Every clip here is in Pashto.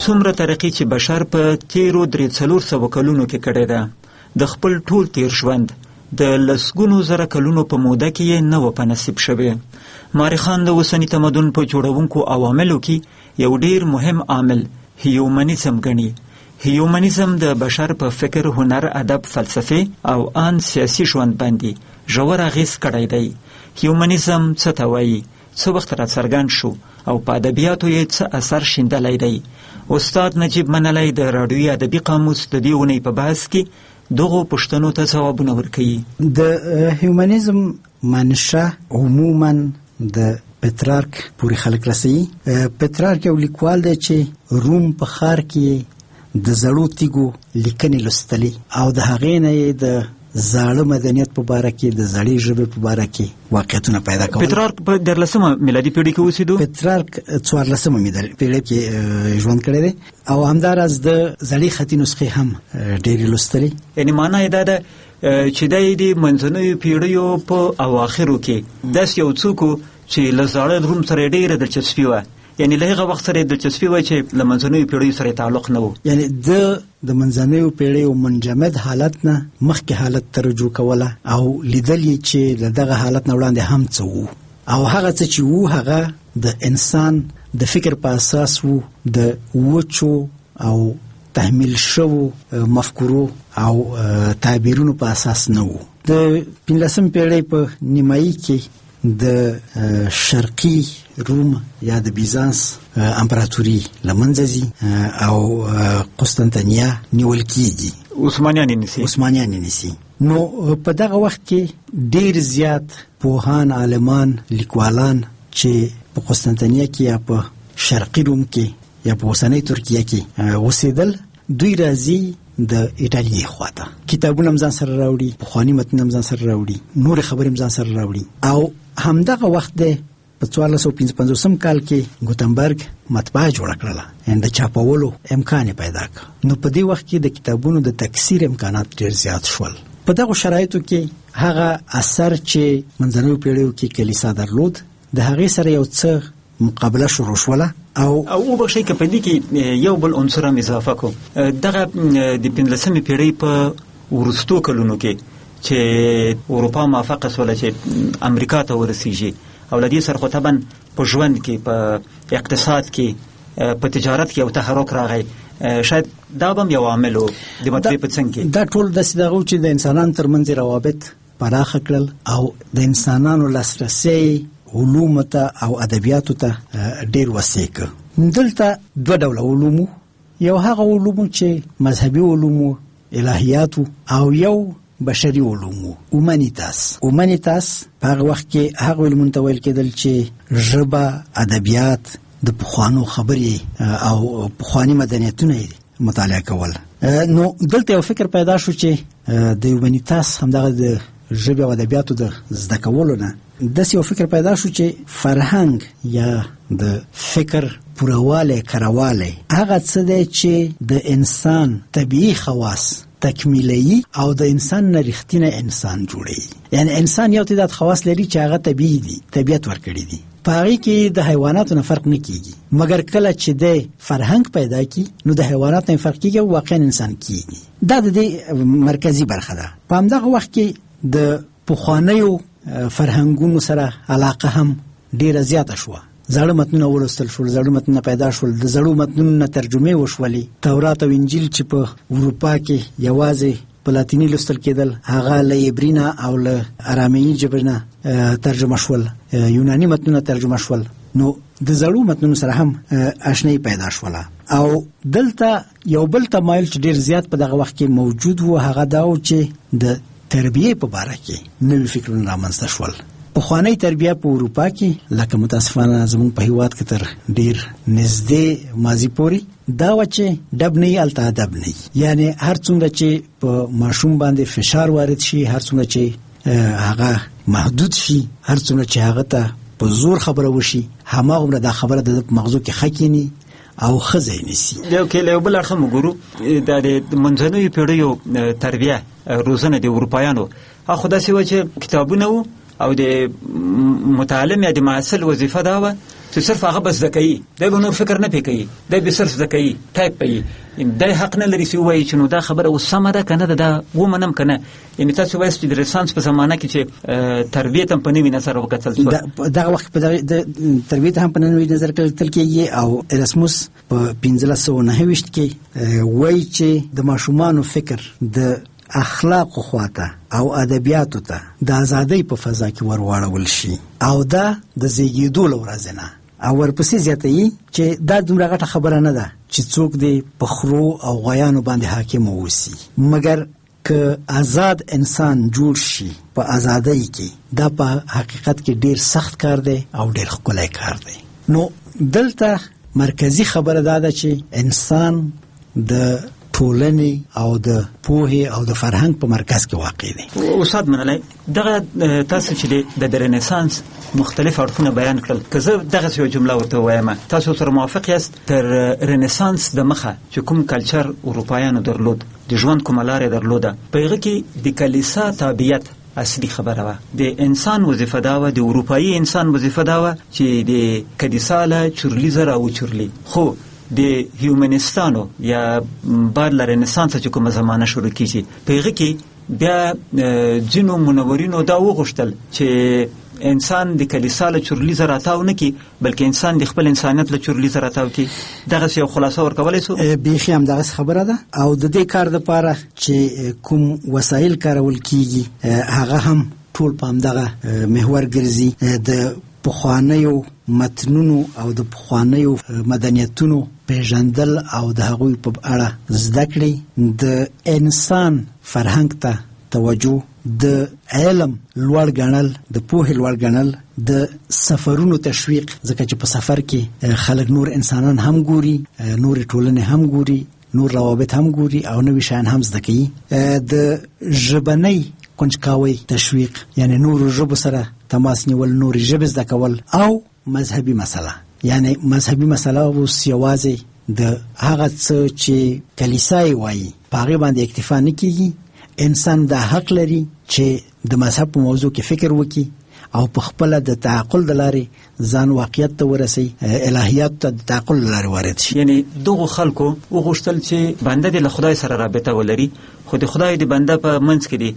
څومره ترقی چې بشر په تیرو 300 کلونو کې کړی ده، د خپل ټول تیر ژوند د لسګونو زره کلونو په موده کې یې نه و په نصیب شوی. مورخان د اوسني تمدن په جوړونکو عواملو کې یو ډیر مهم عامل هیومنیزم ګڼي. هیومنیزم د بشر په فکر، هنر، ادب، فلسفه او ان سیاسي ژوند باندې ژور اغیز کړی دی. هیومنیزم څه ته وایي؟ څه وخت راڅرګند شو او په ادبیاتو یې څه اثر شیندلی دی؟ استاد نجیب منلی د راډیوي ادبي قاموس د دې اونۍ په بحث کې دغو پوښتنو ته ځوابونه ورکوي. د هیومنیزم منشأ عموما د پترارک پورې خلک رسوي. پترارک یو لیکوال دی چې روم په ښار کې د زړو تیږو لیکنې لوستلې او د هغې نه یې د زاړه مدنیت په باره کې، د زړې ژبې په باره کې واقعیتونه پیدا کول. پترارک په 14 میلادي پیړۍ کې اوسېدو. پترارک 14 میلادي پیړۍ کې ژوند کړی دی او همداراز د زړې خطي نسخې هم ډېرې لوستلې. یعنې معنا یې دا ده چې دی د منځنیو پیړیو په اواخرو کې داسې یو څوک چې له زاړه روم سره ډېره دلچسپي وه، یعنی له هغه وخت سره دلچسپي وه چې له منځنیو پیړیو سره تعلق نه و. یعنی د منځنیو پیړیو منجمد حالت نه مخکې حالت ته رجوع کوله او لیدل یې چې له دغه حالت نه وړاندې هم څه وو او هغه څه چې وو هغه د انسان د فکر په اساس وو، د وچو او تحمیل شوو مفکورو او تعبیرونو په اساس نه وو. د 15 پیړۍ په نیمایي کې د شرقي روم یا د بیزانس امپراتوري لمنځه ځي او قسطنطنیه نیول کیږي، عثمانیان نیسي. نو په دغه وخت کې ډیر زیات پوهان، عالمان، لیکوالان چې په قسطنطنیه کې یا په شرقي روم کې یا په اوسنۍ ترکیه کې اوسېدل، دوی راځي د ایټالیا خواته، کتابونه هم ځان سره راوړي، پخواني متنونه هم ځان سره راوړي، نور خبرې هم ځان سره راوړي. او همدغه وخت دی په 1455 کال کې ګوتنبرګ مطبعه جوړه کړله، یعنې د چاپولو امکان پیدا کړ. نو په دې وخت کې د کتابونو د تکثیر امکانات ډېر زیات شول. په دغه شرایطو کې هغه اثر چې منځنیو پیړیو کې کلیسا درلود، د هغې سره یو څه مقابله شروع شوله. او بخښئ که په دې کې یو بل عنصر هم اضافه کوم، دغه د 15 پیړۍ په وروستو کلونو کې چې اروپا موافقه شوله چې امریکا ته ورسیږي او له دې سره خو طبعا په ژوند کې، په اقتصاد کې، په تجارت کې یو تحرک راغی. شاید دا به هم یو عامل و د مطبعې په څنګ کې. دا ټول داسې دغه و چې د انسانانو ترمنځ روابط پراخه کړل او د انسانانو لاسرسی علومو ته او ادبیاتو ته ډېر وسیع کړ. دلته دوه ډوله علومو، یو هغه علومو چې مذهبي علومو، الهیاتو، او یو بشري علومو، اومانیتاس. په هغه وخت کې هغه علمونو ته ویل کېدل چې ژبه، ادبیات، د پخوانو خبرې او پخواني مدنیتونه یې مطالعه کول. نو دلته یو فکر پیدا شو چې د اومانیتاس همدغه د ژبې او ادبیاتو د زده کولو نه داسې یو فکر پیدا شو چې فرهنګ یا د فکر پوروالی، کروالی، هغه څه دی چې د انسان طبیعي خواص تکمیلي او د انسان نه رښتینی انسان جوړوي. یعنی انسان یو تعداد خواص لري چې هغه طبیعي دي، طبیعت ورکړي دي، په هغې کې د حیواناتو نه فرق نه کیږي، مګر کله چې د فرهنګ پیدا کی نو د حیواناتو نه فرق کیږي او واقعا انسان کیږي. دا د دې مرکزی برخه ده. په همدغه وخت کې د پخوانیو فرهنګونو سره علاقه هم ډیره زیاته شوه. زړه متنونه ولوستل شول، زړه متنونه پیدا شول، د زړو متنونو نه ترجمې وشولې. تورات او انجیل چې په اروپا کې یوازې په لاتیني لوستل کېدل، هغه له عبري نه او له ارامي ژبې نه ترجمه شول، یوناني متنونه ترجمه شول. نو د زړو متنونو سره هم آشنایي پیدا شوله. او دلته یو بل تمایل چې ډیر زیات په دغه وخت کې موجود و، هغه دا و چې د تربیه په باره کې نوي فکرونه رامنځته شول. پخوانی تربیه په اروپا کې لکه متاسفانه زموږ په هیواد کې تر ډیر نږدې ماضي پورې دا و چې ډب نه یې هلته ادب نه یې. یعنې هر څومره چې په ماشوم باندې فشار وارد شي، هر څومره چې هغه محدود شي، هر څومره چې هغه ته په زور خبره وشي، هماغومره دا خبره د مغزو کې ښه کېني او ښه ځای نیسي. یو بل اړخ هم وګورو، د منځنیو پیړیو تربیه روزنه د اروپایانو خو داسې وه چې کتابونه وو او د متعلم یا د محصل وظیفه دا وه چې صرف هغه بس ذکي دی به نور فکر نه پې کوي دی به صرف ذکي ټایپ کوي دی حق نه لري چې ووایي چې نو دا خبره اوس سمه ده که نه ده دا ومنم که نه یعنې تاسو وایاست چې د رنسانس په زمانه کې چې تربیت هم په نوي نظر وکتل شوه دغه وخت په دغه تربیت هم په نوي نظر کتل کېږي او اراسموس په 1529 کې وایي چې د ماشومانو فکر د اخلاق خواته او ادبیاتو ته د ازادۍ په فضا کې ورواړول شي او دا د زیږیدو له ورځې نه او ورپسې زیاتوي چې دا دومره غټه خبره نه ده چې څوک دې په خرو او غویانو باندې حاکم واوسي مګر که آزاد انسان جوړ شي په ازادۍ کې دا په حقیقت کې ډیر سخت کار دی او ډیر ښکلی کار دی. نو دلته مرکزی خبره دا ده چې انسان د ټولنې او د پوهې او د فرهنګ په مرکز کې واقع دی. استاد منلی دغه تاسو چې د رنسانس مختلف اړخونه بیان کړل که زه دغه یو جمله ورته وایم تاسو سره موافق یاست تر رنسانس د مخه چې کوم کلچر اروپایانو درلود د ژوند کومه لارې درلوده په هغه کې د کلیسا تابعیت اصلي خبره وه د انسان وظیفه دا وه د اروپایي انسان وظیفه دا وه چې د کلیسا له چورلیزه راوچورلي خو د هیومنستانو یا بعد له رنسانس چې کومه زمانه شروع کیږي په هغه کې بیا ځینو منورینو دا وغوښتل چې انسان د کلیسا له چورلیزه راتاو نه کړي بلکې انسان د خپل انسانیت له چورلیزه راتاو کړي. دغسې یو خلاصه ورکولی شو؟ بیخي همدغسې خبره ده او د دې کار دپاره چې کوم وسایل کارول کیږي هغه هم ټول په همدغه محور ګرځي د پخوانیو متنونو او د پخوانیو مدنیتونو پیژندل او د هغوی په اړه زده کړې د انسان فرهنګ ته توجه د علم لوړ ګڼل د پوهې لوړ ګڼل د سفرونو تشویق ځکه چې په سفر کې خلک نور انسانان هم ګوري نور ټولنې هم ګوري نور روابط هم ګوري او نوي شیان هم زده کوي د ژبنۍ کنجکاوی تشویق یعنی نور ژبو سره تماس نیول نور ژبې زده کول او مذهبي مسله یعنی مذهبي مسله اوس یوازې د هغه څه چې کلیسا یې وایي په هغې باندې اکتفا نه کیږي انسان دا حق لري چې د مذهب په موضوع کې فکر وکړي او په خپله د تعقل د لارې ځان واقعیت ته ورسي الهیات ته د تعقل د لارې وارد شي. یعنی دغو خلکو وغوښتل چې بنده دې له خدای سره رابطه ولري خو د خدای د بنده په منځ کې دی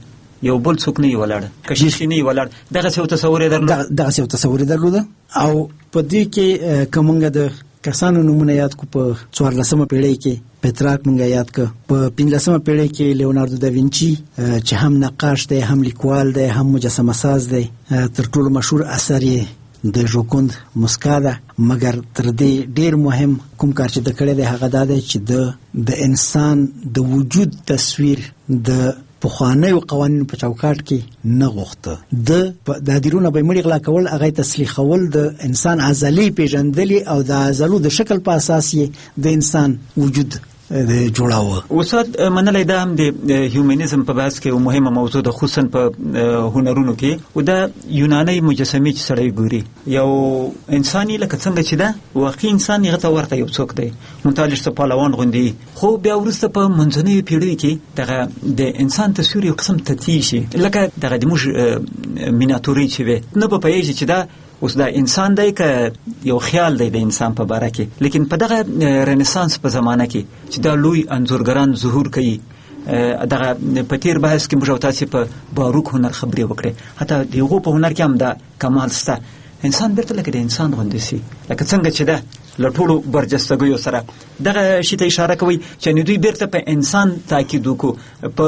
یو بل څوک نه ولاړ کشیش نه ولاړ دغسې یو تصور یې درلوده او په دې کې که موږ د کسانو نومونه یاد کو په 14مه پیړۍ کې پتراک موږ یاد کو په 15مه پیړۍ کې لیوناردو دا وینچي چې هم نقاش دی هم لیکوال دی هم مجسمه ساز دی تر ټولو مشهور اثر یې د ژوکوند مسکا ده مګر تر دې ډیر مهم کوم کار چې د کړی دی هغه دا دی چې د انسان د وجود تصویر د پخوانیو قوانینو په چوکاټ کې نه غوښته د دیرونه به مړي غلا کول هغه تسلیخول د انسان عضلې پیژندلې او د عضلو د شکل په اساس یې د انسان وجود جوړاوه. استاد منلی دا هم د هیومنیزم په بحث کې یو مهمه موضوع ده خصوصا په هنرونو کې او دا یوناني مجسمې چې سړی ګوري یو انساني لکه څنګه چې ده واقعي انسان هغه ته ورته یو څوک دی منتالج ته پهلوان غوندي خو بیا وروسته په منځنیو پیړیو کې دغه د انسان تصویر یو قسم تتیع شي لکه دغه د موږ میناتوري چې وي نه به پوهېږي چې دا اوس دا انسان دی که یو خیال دی د انسان په باره کې لیکن په دغه رنسانس په زمانه کې چې دا لوی انځورګران ظهور کوي دغه په تیر بحث کې موږ او تاسې په باروک هنر خبرې وکړې حتی د هغو په هنر کې هم دا کمال شته انسان بیرته لکه د انسان غوندې سي لکه څنګه چې ده له ټولو برجستګیو سره دغه شي ته اشاره کوي چې دوی بیرته په انسان تاکید وکړو په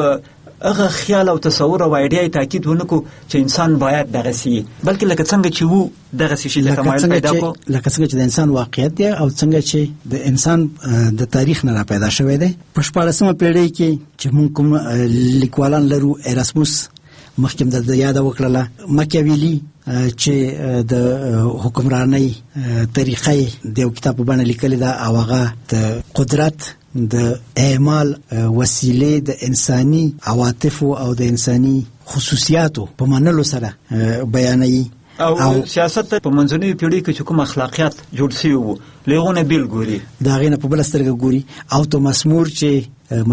هغه خیال او تصور او ایډیا تاکید ونکو چې انسان باید دغه سي بلکې لکه څنګه چې وو دغه شي ته تمایل پیدا کو لکه څنګه چې د انسان واقعیت دی او څنګه چې د انسان د تاریخ نه را پیدا شوی دی په 14مه پیړۍ کې چې موږ کوم لیکوالان لرو اراسموس مخکې د یاد وکړه ماکیاویلی چې د حکمرانی طریقې د یو کتاب په باندې لیکل دا او هغه د قدرت د اعمال وسیله د انساني عواطف او د انساني خصوصیاتو په منلو سره بیانوي او سیاست په منځنیو پیړیو کې چې کوم اخلاقیات جوړ شوي وو له هغو نه بیل ګوري د هغې نه په بله سترګه ګوري او توماس مور چې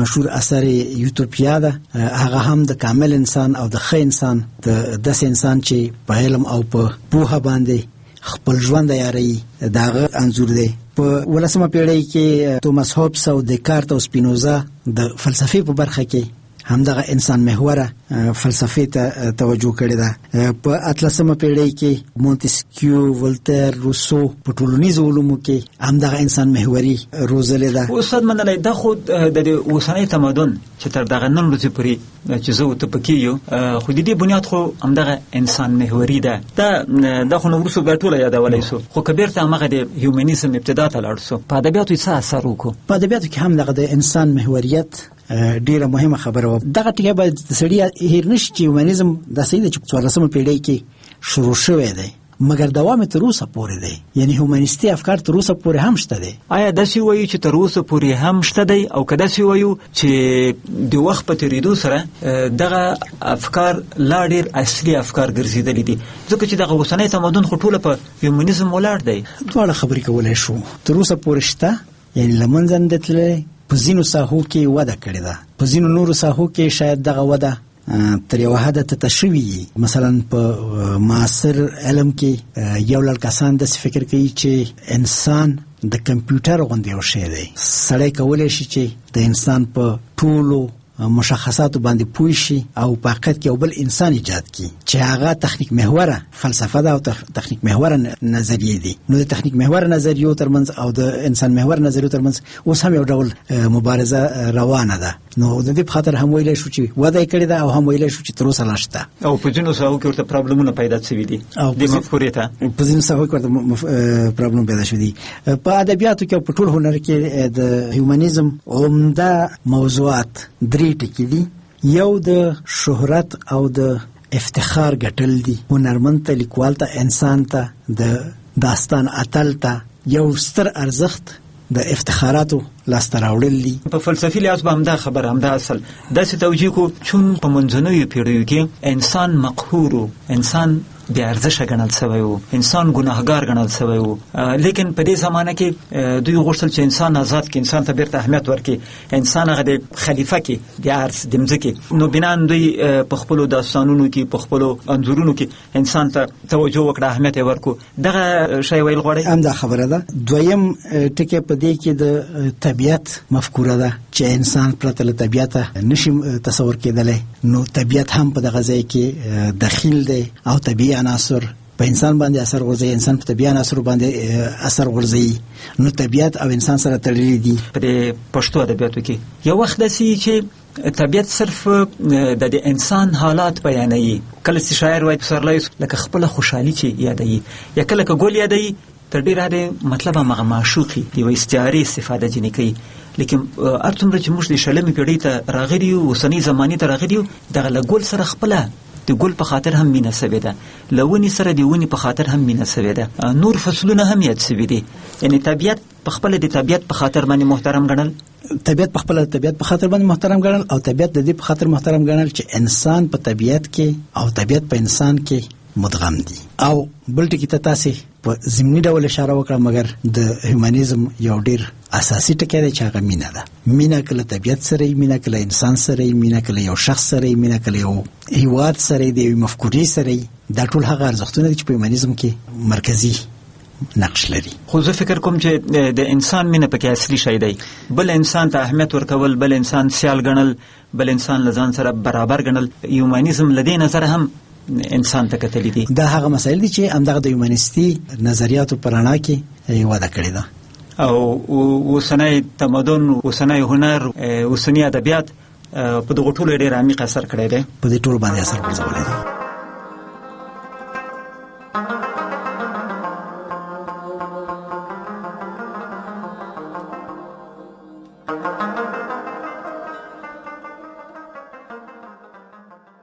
مشهور اثر یوتوپیا ده هغه هم د کامل انسان او د ښه انسان د داسې انسان چې په علم او په پوهه باندې خپل ژوند یاري داغه انزور دی. په 19مه پیړۍ کې توماس هوبس او دکارت او سپینوزا د فلسفې په برخه کې همدغه انسان محوره فلسفې ته توجه کړې ده. په 18مه پیړۍ کې مونتسکیو، ولتر، روسو په ټولنیزو علومو کې همدغه انسان محوري روزلې ده. استاد منلای دا خو د اوسنۍ تمدن چې تر دغه نن ورځې پورې چې زه ته پکې یو خو د دې بنیاد خو همدغه انسان محوري ده. دا خو نو روسو ګټوله یادولای سو، خو کبیر ته هغه د هیومنیزم ابتدا ته لاړ سو. په ادبیاتو څه اثر وکړو؟ په ادبیاتو کې هم دغه د انسان محوریت ډیره مهمه خبره و. دغه ټکی باید سړی هیر نشي چې هیومنیزم د سیده چې 14مه پیړۍ کې شروع شوی دی مګر دوام تر اوسه پورې دی، یعنی هیومنیستي افکار تر اوسه پورې هم شته دي. آیا داسې وایو چې تر اوسه پورې هم شته دی او که داسې وایو چې د وخت په تیریدو سره دغه افکار لا ډیر اصلي افکار ګرځېدلي دي؟ ځکه چې دغه اوسنی تمدن خو ټوله په هیومنیزم ولاړ دی. دواړه خبرې کولی شو. تر اوسه پورې شته، یعنی له منځه نه دی تللی. په ځینو ساحو کې وده کړې ده، په ځینو نورو ساحو کې شاید دغه وده تر یو حده ته تشوي. مثلا په معاصر علم کې یو لړ کسان داسې فکر کوي چې انسان د کمپیوټر غوندې یو شی دی. سړی کولی شي چې د انسان په ټولو مشخصاتو باندې پوه شي او په حقیقت کې یو بل انسان ایجاد کړي چې هغه تخنیک محوره فلسفه ده او تخنیک محوره نظریه دي. نو د تخنیک محوره نظریو ترمنځ او د انسان محور نظریو ترمنځ اوس هم یو ډول مبارزه روانه ده. نو د دې په خاطر هم ویلی شو چې وده کړې ده او هم ویلی شو چې تر اوسه لا شته او په ځینو ساحو کې ورته پرابلمونه پیدا شوي دي. د مفکورې ته په ځینو ساحو کې ورته پرابلم پیدا شوي دي. په ادبیاتو کې او په ټول هنر کې د هیومنیزم عمده موضوعات درې ټکي دي. یو د شهرت او د افتخار ګټل دي. هنرمند ته، لیکوال ته، انسان ته، د داستان اتل ته یو ستر ارزښت د افتخاراتو لاسته راوړل دي. په فلسفي لحاظ به همدا خبره، همدا اصل داسې توجیه کو چون په منځنیو پیړیو کې انسان مقهور و، انسان بې ارزښته ګڼل شوی و، انسان ګناهګار ګڼل شوی و. لیکن په دې زمانه کې دوی غوښتل چې انسان آزاد کړي، انسان ته بیرته اهمیت ورکړي، انسان هغه د خلیفه کې د عرض د مځکې. نو بنان دوی په خپلو داستانونو کې، په خپلو انځورونو کې انسان ته توجه وکړه، اهمیت یې ورکړو. دغه شی ویل غواړئ؟ همدا خبره ده. دویم ټکی په دې کې د طبیعت مفکوره ده چې انسان پرته له طبیعته نشي تصور کېدلی. نو طبیعت هم په دغه ځای کې دخیل دی او طبیعي عناصر په انسان باندې اثر غورځوي، انسان په طبیعي عناصرو باندې اثر غورځوي. نو طبیعت او انسان سره تړلي دي. په پښتو ادبیاتو کې یو وخت داسې چې طبیعت صرف د انسان حالات بیانوي. کله چې شاعر وایي پسرلی لکه خپله خوشحالي چې یادوي، یا کله که ګل یادوي تر ډېره د مطلب همغه معشوقي د یوې استعارې استفاده ځینې کوي. لیکن هر څومره چې موږ د 20مې پیړۍ ته راغلي یو، اوسنۍ زمانې ته راغلي یو، دغه له ګل سره خپله د ګل په خاطر هم مینه سوې ده، له ونې سره د ونې په خاطر هم مینه سوې ده، نور فصلونه هم یاد سوي دي. یعنی طبیعت په خپله د طبیعت په خاطر باندې محترم ګڼل، طبیعت په خپله د طبیعت په خاطر باندې محترم ګڼل، او طبیعت د دې په خاطر محترم ګڼل چې انسان په طبیعت کې او طبیعت په انسان کې مدغم دي. او بل ټکي ته تاسې په ضمني ډول اشاره وکړه، مګر د هیومنیزم یو ډیر اساسي ټکی دی چې هغه مینه ده. مینه کله طبیعت سره وي، مینه کله انسان سره وي، مینه کله یو شخص سره وي، مینه کله یو هیواد سره وي، د یوې مفکورې سره وي. دا ټول هغه ارزښتونه دي چې په هیومنیزم کې مرکزي نقش لري. خو زه فکر کوم چې د انسان مینه پکې اصلي شی دی. بل انسان ته اهمیت ورکول، بل انسان سیال ګڼل، بل انسان له ځان سره برابر ګڼل، هیومنیزم له دې نظره هم انسان ته کتلی دي. دا هغه مسایل دي چې همدغه د هیومنیستي نظریاتو په رڼا کې وده کړې ده. او اوسنی تمدن، اوسنی هنر، اوسنی ادبیات په دغه ټولو ډېر عمیق اثر کړی دی، په دې ټولو باندې اثر غورځولی دی.